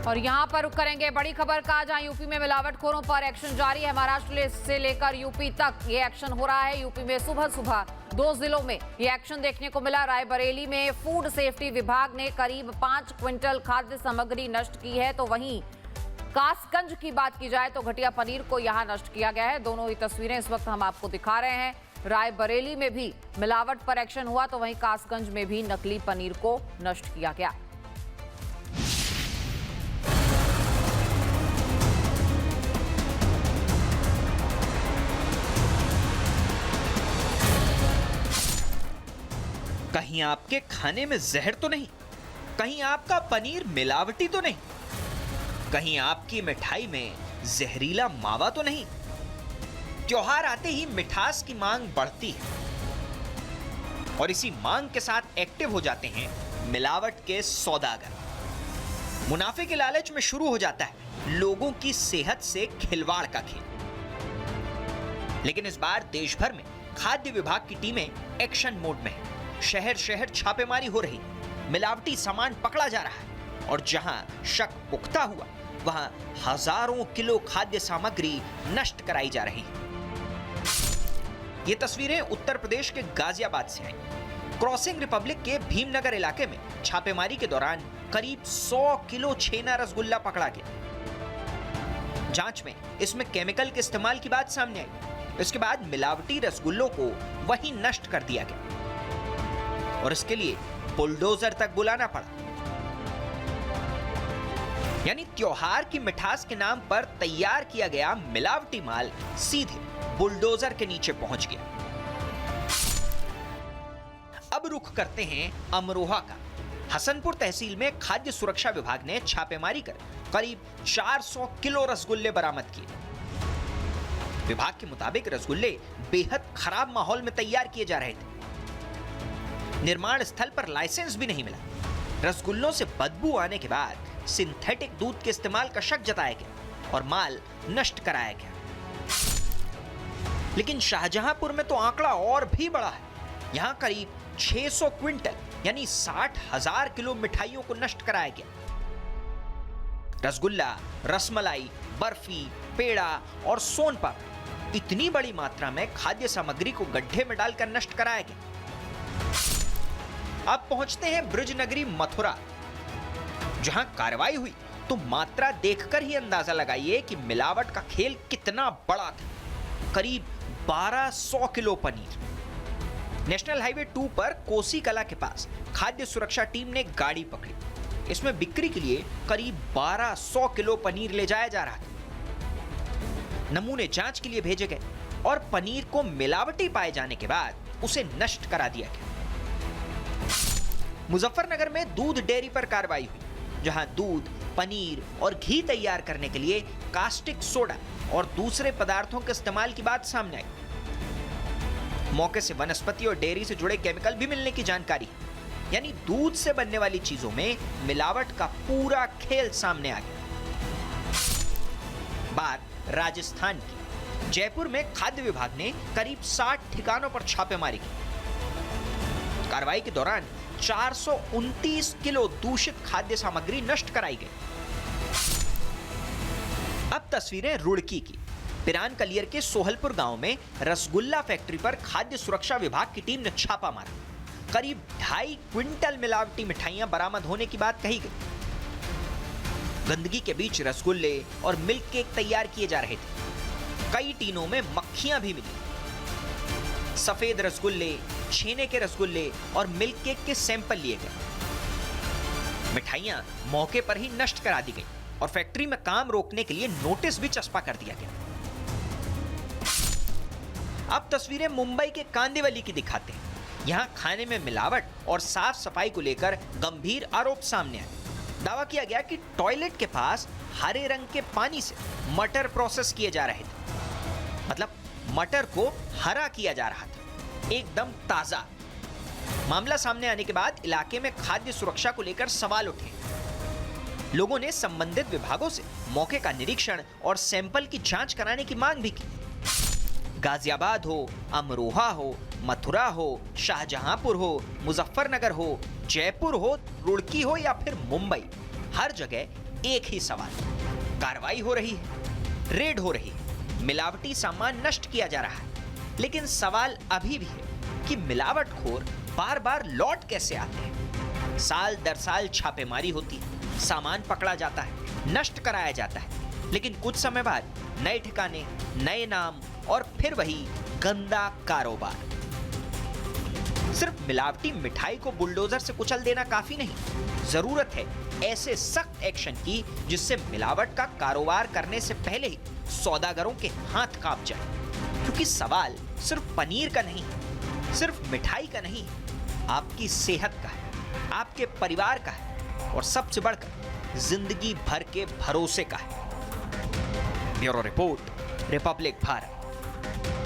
और यहां पर रुक करेंगे बड़ी खबर का, जहां यूपी में मिलावटखोरों पर एक्शन जारी है। महाराष्ट्र से लेकर यूपी तक ये एक्शन हो रहा है। यूपी में सुबह सुबह 2 जिलों में ये एक्शन देखने को मिला। रायबरेली में फूड सेफ्टी विभाग ने करीब 5 क्विंटल खाद्य सामग्री नष्ट की है, तो वहीं कासगंज की बात की जाए तो घटिया पनीर को यहां नष्ट किया गया है। दोनों ही तस्वीरें इस वक्त हम आपको दिखा रहे हैं। रायबरेली में भी मिलावट पर एक्शन हुआ, तो वहीं कासगंज में भी नकली पनीर को नष्ट किया गया। कहीं आपके खाने में जहर तो नहीं, कहीं आपका पनीर मिलावटी तो नहीं, कहीं आपकी मिठाई में जहरीला मावा तो नहीं। त्योहार आते ही मिठास की मांग बढ़ती है और इसी मांग के साथ एक्टिव हो जाते हैं मिलावट के सौदागर। मुनाफे के लालच में शुरू हो जाता है लोगों की सेहत से खिलवाड़ का खेल। लेकिन इस बार देश भर में खाद्य विभाग की टीमें एक्शन मोड में है। शहर शहर छापेमारी हो रही, मिलावटी सामान पकड़ा जा रहा है और जहां शक पुख्ता हुआ वहां हजारों किलो खाद्य सामग्री नष्ट कराई जा रही है। ये तस्वीरें उत्तर प्रदेश के गाजियाबाद से आई। क्रॉसिंग रिपब्लिक के भीमनगर इलाके में छापेमारी के दौरान करीब 100 किलो छेना रसगुल्ला पकड़ा गया। जांच में इसमें केमिकल के इस्तेमाल की बात सामने आई। इसके बाद मिलावटी रसगुल्लों को वहीं नष्ट कर दिया गया और इसके लिए बुलडोजर तक बुलाना पड़ा। यानी त्योहार की मिठास के नाम पर तैयार किया गया मिलावटी माल सीधे बुलडोजर के नीचे पहुंच गया। अब रुख करते हैं अमरोहा का। हसनपुर तहसील में खाद्य सुरक्षा विभाग ने छापेमारी कर करीब 400 किलो रसगुल्ले बरामद किए। विभाग के मुताबिक रसगुल्ले बेहद खराब माहौल में तैयार किए जा रहे थे। निर्माण स्थल पर लाइसेंस भी नहीं मिला। रसगुल्लों से बदबू आने के बाद सिंथेटिक दूध के इस्तेमाल का शक जताया गया और माल नष्ट कराया गया। लेकिन शाहजहांपुर में तो आंकड़ा और भी बड़ा है। यहां करीब 600 क्विंटल यानी 60,000 किलो मिठाइयों को नष्ट कराया गया। रसगुल्ला, रसमलाई, बर्फी, पेड़ा और सोन पापड़ी, इतनी बड़ी मात्रा में खाद्य सामग्री को गड्ढे में डालकर नष्ट कराया गया। अब पहुंचते हैं ब्रजनगरी मथुरा। जहां कार्रवाई हुई तो मात्रा देखकर ही अंदाजा लगाइए कि मिलावट का खेल कितना बड़ा था। करीब 1200 किलो पनीर। नेशनल हाईवे 2 पर कोसी कला के पास खाद्य सुरक्षा टीम ने गाड़ी पकड़ी। इसमें बिक्री के लिए करीब 1200 किलो पनीर ले जाया जा रहा था। नमूने जांच के लिए भेजे गए और पनीर को मिलावटी पाए जाने के बाद उसे नष्ट करा दिया गया। मुजफ्फरनगर में दूध डेयरी पर कार्रवाई हुई, जहां दूध, पनीर और घी तैयार करने के लिए कास्टिक सोडा और दूसरे पदार्थों के इस्तेमाल की बात सामने आई। मौके से वनस्पति और डेयरी से जुड़े केमिकल भी मिलने की जानकारी। यानी दूध से बनने वाली चीजों में मिलावट का पूरा खेल सामने आ गया। बात राजस्थान की। जयपुर में खाद्य विभाग ने करीब 60 ठिकानों पर छापेमारी की। कार्रवाई के दौरान 429 किलो दूषित खाद्य सामग्री नष्ट कराई गई। अब तस्वीरें रुड़की की। पिरान कलियर के सोहलपुर गांव में रसगुल्ला फैक्ट्री पर खाद्य सुरक्षा विभाग की टीम ने छापा मारा। करीब 2.5 क्विंटल मिलावटी मिठाइयां बरामद होने की बात कही गई। गंदगी के बीच रसगुल्ले और मिल्क केक तैयार किए जा रहे थे। कई टीनों में मक्खियां भी मिली। सफेद रसगुल्ले, छेने के रसगुल्ले और मिल्क केक के सैंपल लिए गए। मिठाइयां मौके पर ही नष्ट करा दी गई और फैक्ट्री में काम रोकने के लिए नोटिस भी चस्पा कर दिया गया। अब तस्वीरें मुंबई के कांदिवली की दिखाते हैं। यहां खाने में मिलावट और साफ सफाई को लेकर गंभीर आरोप सामने आए। दावा किया गया कि टॉयलेट के पास हरे रंग के पानी से मटर प्रोसेस किए जा रहे थे। मतलब मटर को हरा किया जा रहा था, एकदम ताजा। मामला सामने आने के बाद इलाके में खाद्य सुरक्षा को लेकर सवाल उठे। लोगों ने संबंधित विभागों से मौके का निरीक्षण और सैंपल की जांच कराने की मांग भी की। गाजियाबाद हो, अमरोहा हो, मथुरा हो, शाहजहांपुर हो, मुजफ्फरनगर हो, जयपुर हो, रुड़की हो या फिर मुंबई, हर जगह एक ही सवाल, कार्रवाई हो रही है, रेड हो रही है, मिलावटी सामान नष्ट किया जा रहा है, लेकिन सवाल अभी भी है कि मिलावटखोर बार बार लौट कैसे आते हैं। साल दर साल छापेमारी होती है, सामान पकड़ा जाता है, नष्ट कराया जाता है, लेकिन कुछ समय बाद नए ठिकाने, नए नाम और फिर वही गंदा कारोबार। सिर्फ मिलावटी मिठाई को बुलडोजर से कुचल देना काफी नहीं, जरूरत है ऐसे सख्त एक्शन की जिससे मिलावट का कारोबार करने से पहले ही सौदागरों के हाथ कांप जाए। क्योंकि सवाल सिर्फ पनीर का नहीं, सिर्फ मिठाई का नहीं, आपकी सेहत का है, आपके परिवार का है और सबसे बढ़कर जिंदगी भर के भरोसे का है। Bureau report, Republic Bharat.